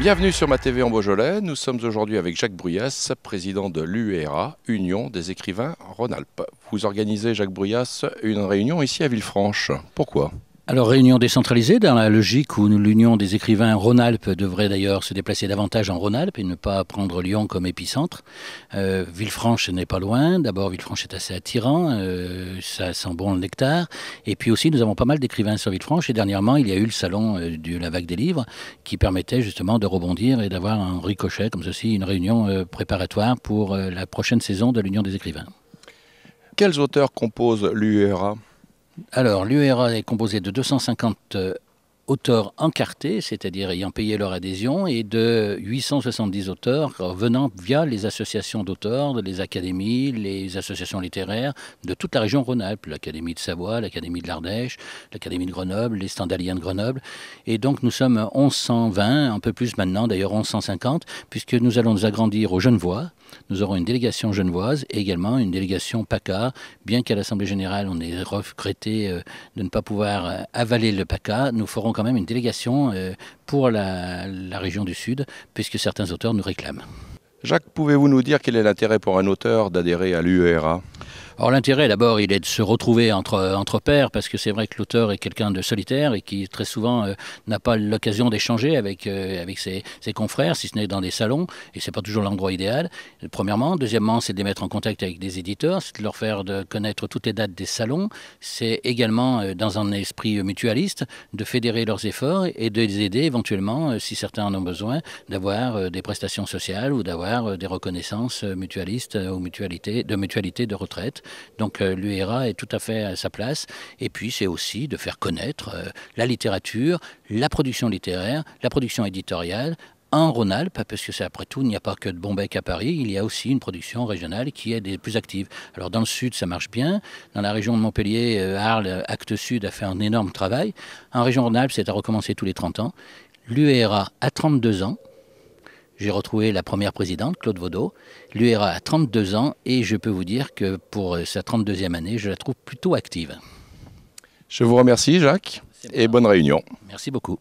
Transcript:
Bienvenue sur Ma TV en Beaujolais. Nous sommes aujourd'hui avec Jacques Bruyas, président de l'UERA, Union des écrivains Rhône-Alpes. Vous organisez, Jacques Bruyas, une réunion ici à Villefranche. Pourquoi ? Alors, réunion décentralisée dans la logique où l'Union des écrivains Rhône-Alpes devrait d'ailleurs se déplacer davantage en Rhône-Alpes et ne pas prendre Lyon comme épicentre. Villefranche n'est pas loin. D'abord, Villefranche est assez attirant. Ça sent bon le nectar. Et puis aussi, nous avons pas mal d'écrivains sur Villefranche. Et dernièrement, il y a eu le salon de la vague des livres qui permettait justement de rebondir et d'avoir un ricochet comme ceci, une réunion préparatoire pour la prochaine saison de l'Union des écrivains. Quels auteurs composent l'UERA ? Alors, l'UERA est composée de 250 auteurs encartés, c'est-à-dire ayant payé leur adhésion, et de 870 auteurs venant via les associations d'auteurs, les académies, les associations littéraires de toute la région Rhône-Alpes, l'Académie de Savoie, l'Académie de l'Ardèche, l'Académie de Grenoble, les Standaliens de Grenoble. Et donc nous sommes 1120, un peu plus maintenant, d'ailleurs 1150, puisque nous allons nous agrandir aux Genevois. Nous aurons une délégation genevoise et également une délégation PACA. Bien qu'à l'Assemblée générale, on ait regretté de ne pas pouvoir avaler le PACA, nous ferons quand même une délégation pour la région du Sud, puisque certains auteurs nous réclament. Jacques, pouvez-vous nous dire quel est l'intérêt pour un auteur d'adhérer à l'UERA ? Alors l'intérêt d'abord, il est de se retrouver entre pairs, parce que c'est vrai que l'auteur est quelqu'un de solitaire et qui très souvent n'a pas l'occasion d'échanger avec ses confrères, si ce n'est dans des salons, et c'est pas toujours l'endroit idéal. Premièrement. Deuxièmement, c'est de les mettre en contact avec des éditeurs, c'est de leur faire connaître toutes les dates des salons. C'est également, dans un esprit mutualiste, de fédérer leurs efforts et de les aider éventuellement, si certains en ont besoin, d'avoir des prestations sociales ou d'avoir des reconnaissances mutualistes ou mutualité de retraite. Donc l'UERA est tout à fait à sa place. Et puis c'est aussi de faire connaître la littérature, la production littéraire, la production éditoriale en Rhône-Alpes, parce que c'est après tout, il n'y a pas que de Bombec à Paris, il y a aussi une production régionale qui est des plus actives. Alors dans le sud, ça marche bien. Dans la région de Montpellier, Arles, Actes Sud a fait un énorme travail. En région Rhône-Alpes, c'est à recommencer tous les 30 ans. L'UERA a 32 ans. J'ai retrouvé la première présidente, Claude Vaudot. L'UERA a 32 ans et je peux vous dire que pour sa 32e année, je la trouve plutôt active. Je vous remercie, Jacques, et bonne réunion. Merci beaucoup.